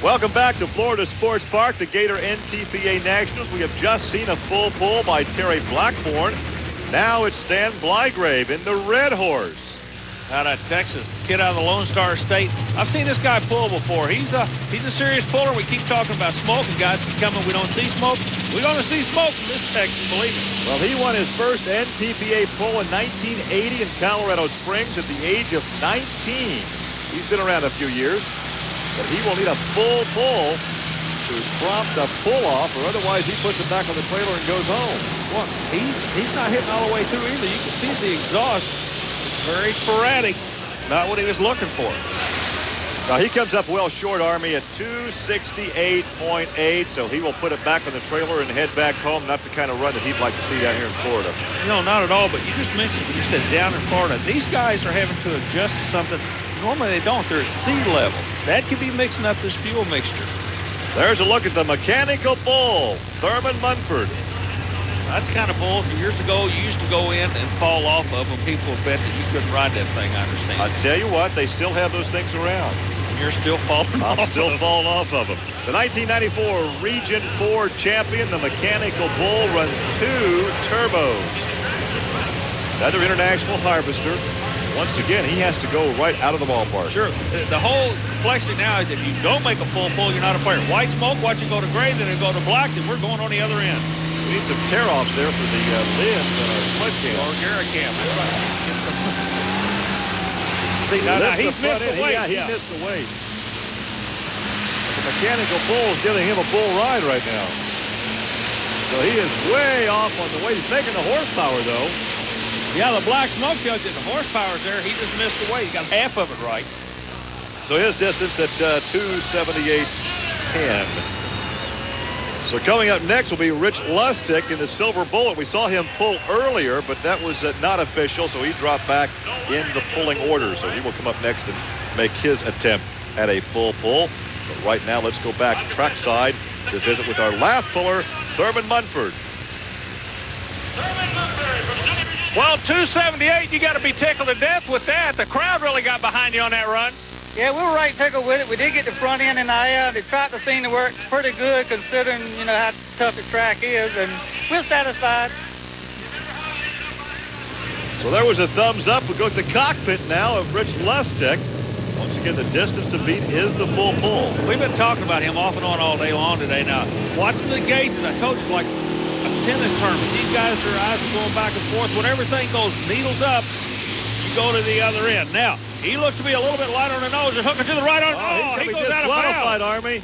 Welcome back to Florida Sports Park, the Gator NTPA Nationals. We have just seen a full pull by Terry Blackburn. Now it's Stan Blygrave in the Red Horse. Out of Texas, kid out of the Lone Star State. I've seen this guy pull before. He's a serious puller. We keep talking about smoke, and guys keep coming. We don't see smoke. We're going to see smoke from this Texan, believe me. Well, he won his first NTPA pull in 1980 in Colorado Springs at the age of 19. He's been around a few years, but he will need a full pull to prompt a pull-off, or otherwise he puts it back on the trailer and goes home. Well, he's not hitting all the way through either. You can see the exhaust. Very sporadic. Not what he was looking for. Now he comes up well short, Army, at 268.8, so he will put it back on the trailer and head back home. Not the kind of run that he'd like to see down here in Florida. No, not at all, but you just mentioned, you said down in Florida. These guys are having to adjust to something. Normally they don't. They're at sea level. That could be mixing up this fuel mixture. There's a look at the mechanical bull, Thurman Munford. That's the kind of bull years ago you used to go in and fall off of them. People would bet that you couldn't ride that thing, I understand. I tell you what, they still have those things around. You're still falling off. I'm still falling off of them. The 1994 Region 4 champion, the mechanical bull, runs 2 turbos. Another international harvester. Once again, he has to go right out of the ballpark. Sure. The whole flexing now is if you don't make a full pull, you're not a player. White smoke, watch it go to gray, then it go to black, and we're going on the other end. We need some tear-offs there for the lids on our sledgehammer. Or Garricam. That's right. See, now he's missed the weight. Yeah, he missed the weight. The mechanical bull is giving him a bull ride right now. So he is way off on the weight. He's making the horsepower, though. Yeah, the black smoke tells you the horsepower's there. He just missed the weight. He got half of it right. So his distance at 278.10. So coming up next will be Rich Lustig in the Silver Bullet. We saw him pull earlier, but that was not official, so he dropped back in the pulling order. So he will come up next and make his attempt at a full pull. But right now, let's go back trackside to visit with our last puller, Thurman Munford. Well, 278, you got to be tickled to death with that. The crowd really got behind you on that run. Yeah, we were right tickled with it. We did get the front end in the air. The track seemed to work pretty good considering, you know, how tough the track is, and we're satisfied. So there was a thumbs up. We go to the cockpit now of Rich Lustig. Once again, the distance to beat is the full pull. We've been talking about him off and on all day long today. Now, watching the gauges, I told you, it's like a tennis tournament. These guys, their eyes are going back and forth. When everything goes needles up, you go to the other end. Now, he looks to be a little bit light on the nose and hooking to the right on. Oh, he goes out of bounds. Disqualified, Army.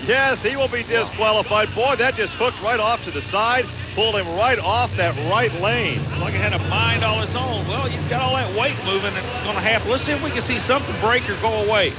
Yes, he will be disqualified. Boy, that just hooked right off to the side, pulled him right off that right lane. It's like it had a mind all its own. Well, you've got all that weight moving, and it's going to happen. Let's see if we can see something break or go away.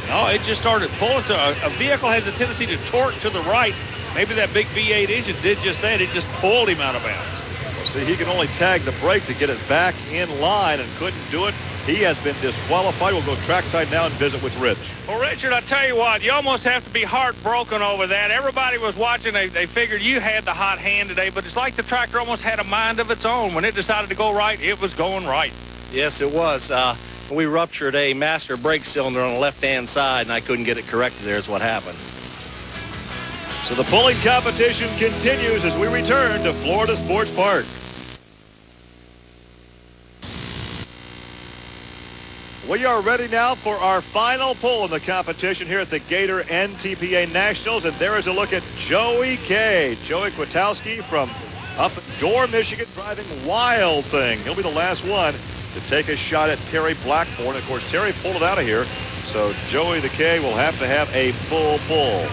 No, it just started pulling. A vehicle has a tendency to torque to the right. Maybe that big V8 engine did just that. It just pulled him out of bounds. Well, see, he can only tag the brake to get it back in line and couldn't do it. He has been disqualified. We'll go trackside now and visit with Rich. Well, Richard, I tell you what, you almost have to be heartbroken over that. Everybody was watching. They figured you had the hot hand today, but it's like the tractor almost had a mind of its own. When it decided to go right, it was going right. Yes, it was. We ruptured a master brake cylinder on the left-hand side, and I couldn't get it corrected. There's what happened. So the pulling competition continues as we return to Florida Sports Park. We are ready now for our final pull in the competition here at the Gator NTPA Nationals, and there is a look at Joey K. Joey Kwiatkowski from up at Door, Michigan, driving Wild Thing. He'll be the last one to take a shot at Terry Blackburn. Of course, Terry pulled it out of here, so Joey the K will have to have a full pull.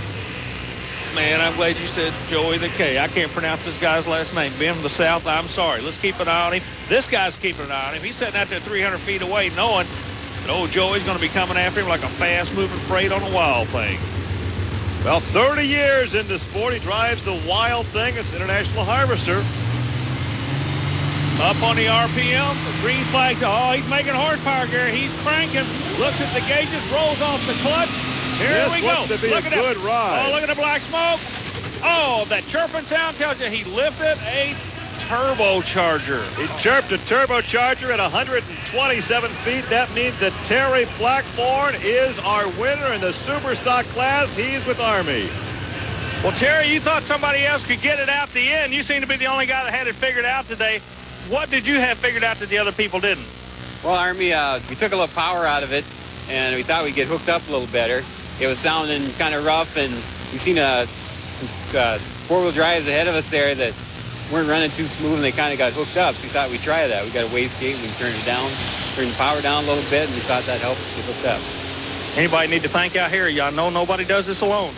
Man, I'm glad you said Joey the K. I can't pronounce this guy's last name. Being from the South, I'm sorry. Let's keep an eye on him. This guy's keeping an eye on him. He's sitting out there 300 feet away knowing that old Joey's going to be coming after him like a fast-moving freight on a Wild Thing. Well, 30 years into sport, he drives the Wild Thing. It's an international harvester. Up on the RPM, the green flag. Oh, he's making horsepower, Gary. He's cranking. Looks at the gauges, rolls off the clutch. Here we go. To be look a at good that. ride. Oh, look at the black smoke. Oh, that chirping sound tells you he lifted a turbocharger. He chirped a turbocharger at 150 27 feet. That means that Terry Blackburn is our winner in the Superstock class. He's with Army. Well, Terry, you thought somebody else could get it out the end. You seem to be the only guy that had it figured out today. What did you have figured out that the other people didn't? Well, Army, we took a little power out of it, and we thought we'd get hooked up a little better. It was sounding kind of rough, and we seen four-wheel drives ahead of us there that weren't running too smooth, and they kind of got hooked up. So we thought we'd try that. We got a wastegate, we can turn it down, turn the power down a little bit, and we thought that helped us get hooked up. Anybody need to thank out here? Y'all know nobody does this alone.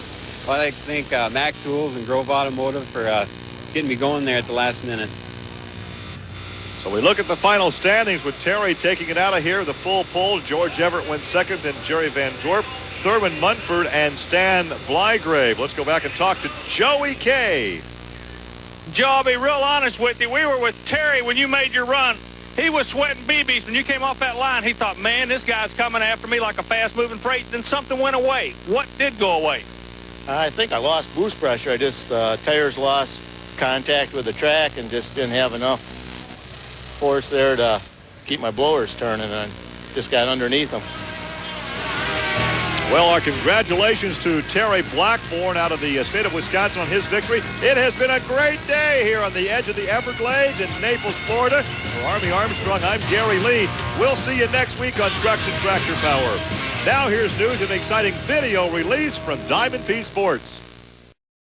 Well, I'd like to thank Mac Tools and Grove Automotive for getting me going there at the last minute. So we look at the final standings with Terry taking it out of here. The full pull. George Everett went second, then Jerry Van Dorp, Thurman Munford, and Stan Blygrave. Let's go back and talk to Joey K. Joe, I'll be real honest with you. We were with Terry when you made your run. He was sweating BBs. When you came off that line, he thought, man, this guy's coming after me like a fast-moving freight. Then something went away. What did go away? I think I lost boost pressure. I just, tires lost contact with the track and just didn't have enough force there to keep my blowers turning, and I just got underneath them. Well, our congratulations to Terry Blackburn out of the state of Wisconsin on his victory. It has been a great day here on the edge of the Everglades in Naples, Florida. For Army Armstrong, I'm Gary Lee. We'll see you next week on Trucks and Tractor Power. Now here's news and exciting video release from Diamond P Sports.